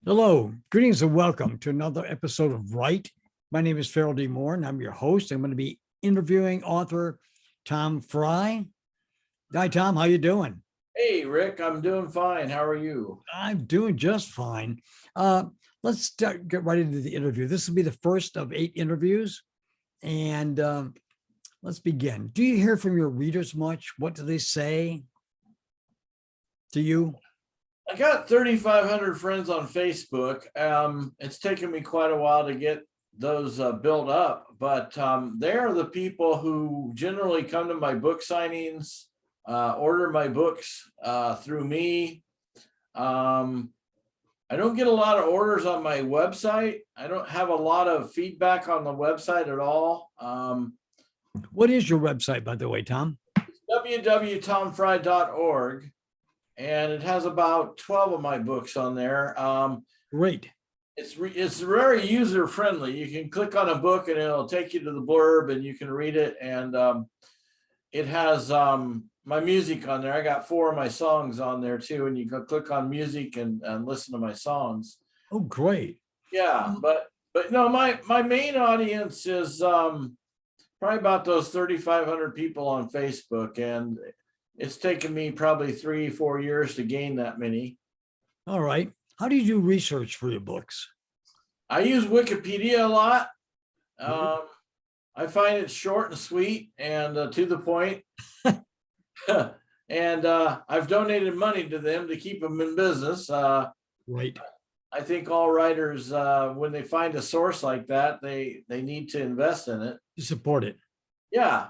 Hello, greetings and welcome to another episode of Write. My name is Farrell D. Moore and I'm your host. I'm going to be interviewing author Tom Frye. Hi, Tom. How you doing? Hey, Rick, I'm doing fine. How are you? I'm doing just fine. Uh, get right into the interview. This will be the first of 8 interviews, and let's begin. Do you hear from your readers much? What do they say to you? I got 3,500 friends on Facebook. It's taken me quite a while to get those built up, but they're the people who generally come to my book signings, order my books through me. I don't get a lot of orders on my website. I don't have a lot of feedback on the website at all. What is your website, by the way, Tom? www.tomfrye.org. And it has about 12 of my books on there. Great. It's very user friendly. You can click on a book and it'll take you to the blurb and you can read it. And it has my music on there. I got 4 of my songs on there too, and you can click on music and listen to my songs. Oh, great. Yeah, but no, my main audience is probably about those 3,500 people on Facebook, and it's taken me probably 3-4 years to gain that many. All right. How do you do research for your books? I use Wikipedia a lot. I find it short and sweet and to the point. And I've donated money to them to keep them in business. Right. I think all writers, when they find a source like that, they need to invest in it. To support it. Yeah.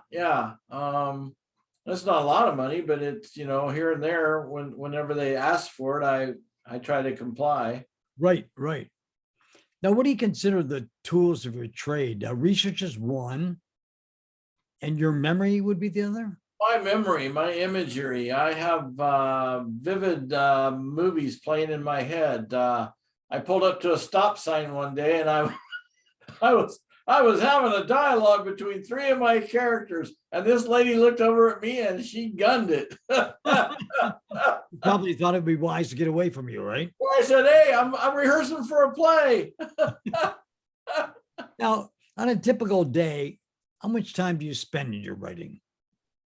That's not a lot of money, but it's, here and there whenever they ask for it, I try to comply. Right. Now, what do you consider the tools of your trade? Research is one, and your memory would be the other? My memory, my imagery. I have vivid movies playing in my head. I pulled up to a stop sign one day and I was having a dialogue between 3 of my characters, and this lady looked over at me and she gunned it. Probably thought it'd be wise to get away from you, right? Well, I said, "Hey, I'm rehearsing for a play." Now, on a typical day, how much time do you spend in your writing?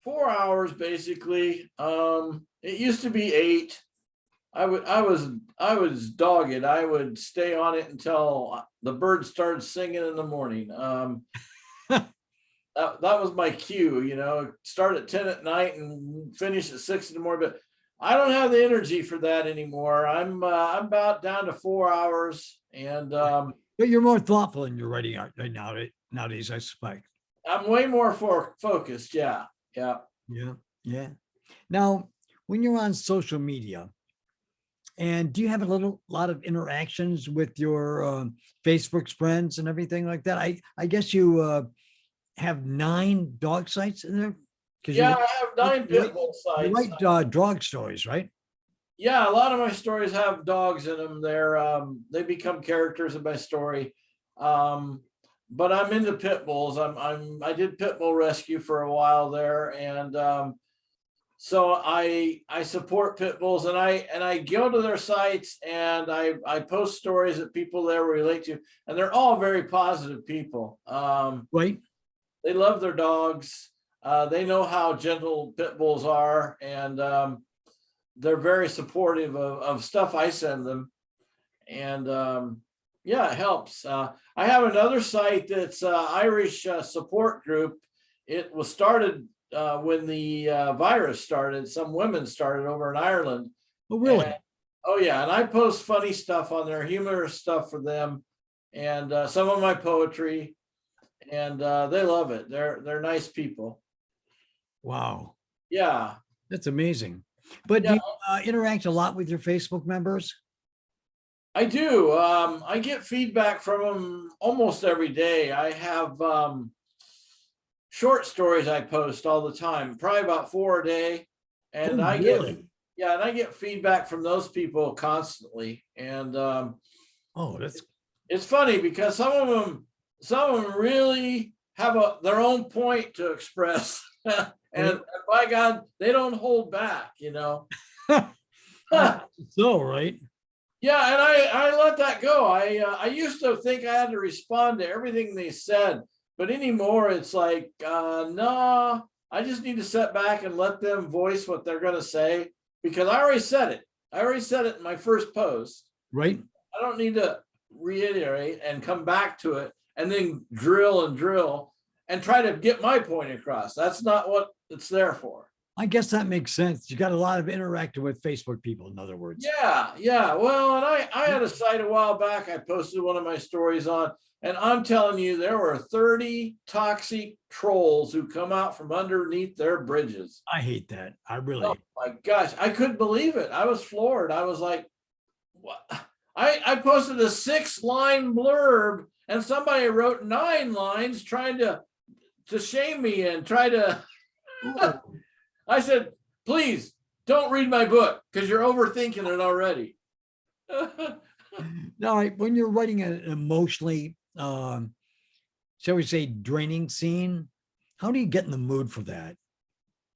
4 hours basically. It used to be 8. I was dogged. I would stay on it until the birds started singing in the morning. That was my cue, start at 10 at night and finish at 6 in the morning. But I don't have the energy for that anymore. I'm about down to 4 hours, and But you're more thoughtful in your writing right now nowadays, I suspect. I'm way more focused. Yeah. Yeah. Now, when you're on social media, and do you have a lot of interactions with your Facebook's friends and everything like that? I guess you have 9 dog sites in there? Yeah, I have 9 pit bull You sites. write dog stories, right? Yeah, a lot of my stories have dogs in them. They become characters in my story. But I'm into pit bulls. I did pit bull rescue for a while there, and so I support pit bulls, and I go to their sites and I post stories that people there relate to, and they're all very positive people. Right. They love their dogs. They know how gentle pit bulls are, and they're very supportive of stuff I send them. And yeah, it helps. I have another site that's Irish support group. It was started when the virus started. Some women started over in Ireland. Oh, really? Oh yeah, and I post funny stuff on there, humorous stuff for them, and some of my poetry, and they love it. They're nice people. Wow. Yeah. That's amazing. But do you interact a lot with your Facebook members? I do. I get feedback from them almost every day. I have short stories I post all the time, probably about 4 a day, and Oh, I really? get feedback from those people constantly. And Oh, that's it's funny because some of them really have their own point to express, and by God, they don't hold back. so right. Yeah, and I let that go. I used to think I had to respond to everything they said, but anymore it's like, no, I just need to sit back and let them voice what they're going to say, because I already said it. I already said it in my first post. Right? I don't need to reiterate and come back to it and then drill and try to get my point across. That's not what it's there for. I guess that makes sense. You got a lot of interacting with Facebook people, in other words. Yeah. Well, and I had a site a while back. I posted one of my stories on, and I'm telling you, there were 30 toxic trolls who come out from underneath their bridges. I hate that. I Oh really, my gosh, I couldn't believe it. I was floored. I was like, what? I posted a 6-line blurb, and somebody wrote 9 lines trying to shame me and try to. I said, please don't read my book because you're overthinking it already. now, when you're writing an emotionally, shall we say, draining scene, how do you get in the mood for that?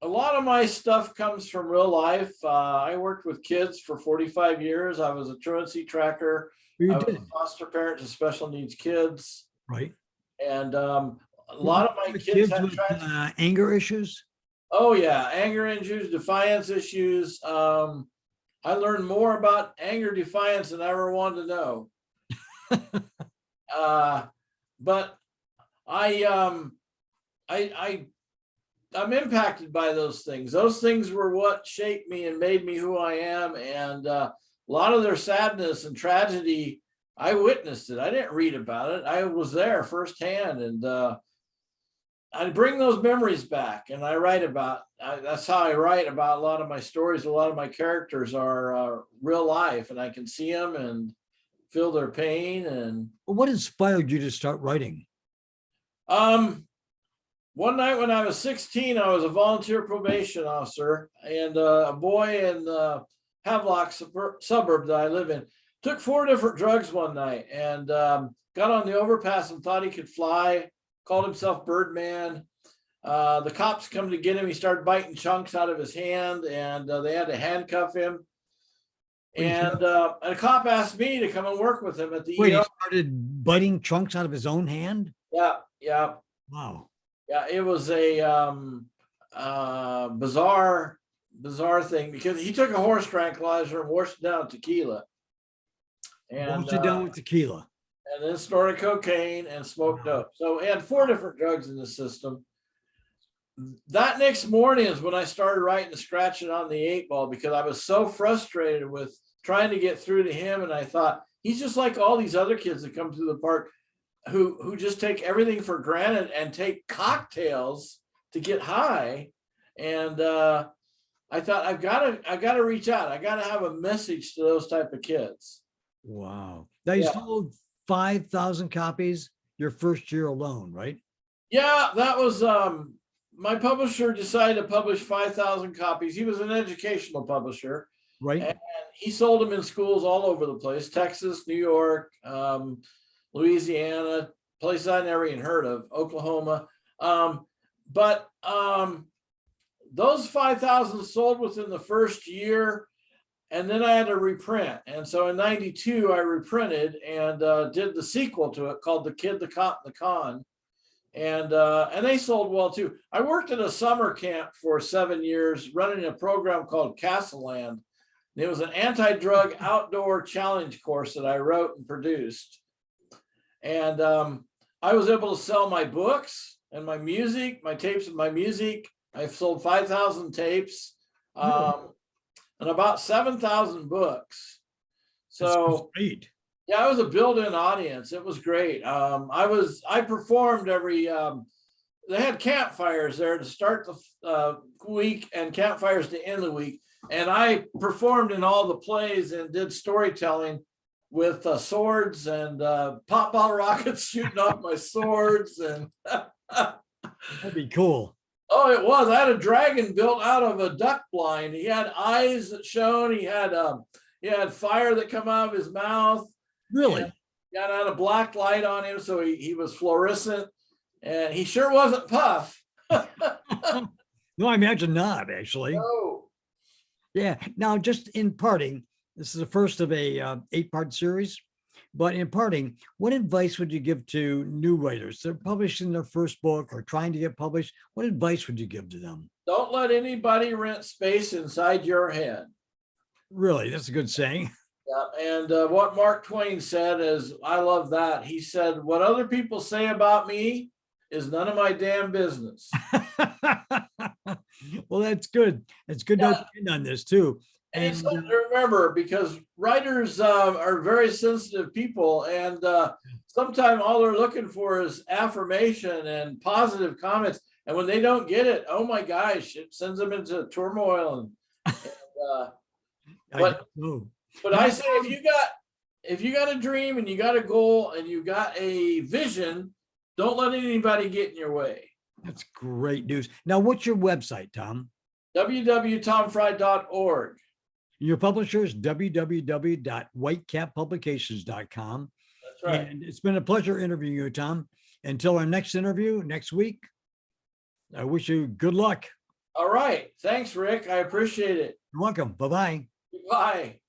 A lot of my stuff comes from real life. I worked with kids for 45 years. I was a truancy tracker. You I was did, a foster parent to special needs kids. right? And a lot of my With kids kids had with tragic. anger issues. Oh yeah, anger issues, defiance issues. I learned more about anger defiance than I ever wanted to know. But I I'm impacted by those things. Those things were what shaped me and made me who I am. And a lot of their sadness and tragedy, I witnessed it. I didn't read about it. I was there firsthand, and I bring those memories back, and I write about. That's how I write about a lot of my stories. A lot of my characters are real life, and I can see them and feel their pain. And Well, what inspired you to start writing? um, one night when I was 16, I was a volunteer probation officer, and a boy in the Havelock suburb that I live in took 4 different drugs one night, and got on the overpass and thought he could fly. Called himself Birdman. The cops come to get him. He started biting chunks out of his hand, and they had to handcuff him. And a cop asked me to come and work with him at the Wait, he ER. started biting chunks out of his own hand? Yeah. Wow. Yeah, it was a bizarre thing, because he took a horse tranquilizer and washed it down with tequila, and Washed it down with tequila. then snorted cocaine and smoked dope. So he had 4 different drugs in the system. That next morning is when I started writing and scratching on the 8 ball, because I was so frustrated with trying to get through to him. And I thought, he's just like all these other kids that come through the park who just take everything for granted and take cocktails to get high. And I thought, I've got to reach out. I got to have a message to those type of kids. Wow. Now you Yeah. sold 5,000 copies your first year alone, right? Yeah, that was my publisher decided to publish 5,000 copies. He was an educational publisher, Right. and he sold them in schools all over the place: Texas, New York, Louisiana, places I never even heard of, Oklahoma. But those 5,000 sold within the first year, and then I had to reprint. And so in '92, I reprinted and did the sequel to it called The Kid, the Cop, and the Con. And they sold well too. I worked at a summer camp for 7 years running a program called Castle Land. It was an anti-drug outdoor challenge course that I wrote and produced. And I was able to sell my books and my music, my tapes of my music. I've sold 5,000 tapes and about 7,000 books. So great. yeah, it was a built-in audience. It was great. I performed every. They had campfires there to start the week and campfires to end the week, and I performed in all the plays and did storytelling with swords and pop bottle rockets shooting off my swords, and That'd be cool. oh, it was. I had a dragon built out of a duck blind. He had eyes that shone. He had fire that come out of his mouth. Really? Got out a black light on him, so he was fluorescent, and he sure wasn't Puff. No, I imagine not, actually. No. Yeah. Now, just in parting, This is the first of a 8-part series. But in parting, what advice would you give to new writers? They're publishing their first book or trying to get published. What advice would you give to them? Don't let anybody rent space inside your head. Really, that's a good saying. Yeah, and what Mark Twain said is, I love that. He said, "What other people say about me is none of my damn business." Well, that's good. It's good Yeah. to end on this too. And it's And something to remember, because writers are very sensitive people, and sometimes all they're looking for is affirmation and positive comments. And when they don't get it, oh my gosh, it sends them into turmoil. And I but guess so. but Now, I say, if you got a dream and you got a goal and you got a vision, don't let anybody get in your way. that's great news. Now, what's your website, Tom? www.tomfrye.org. Your publisher is www.whitecappublications.com. That's right. And it's been a pleasure interviewing you, Tom. Until our next interview next week, I wish you good luck. All right. Thanks, Rick. I appreciate it. You're welcome. Bye-bye. Goodbye.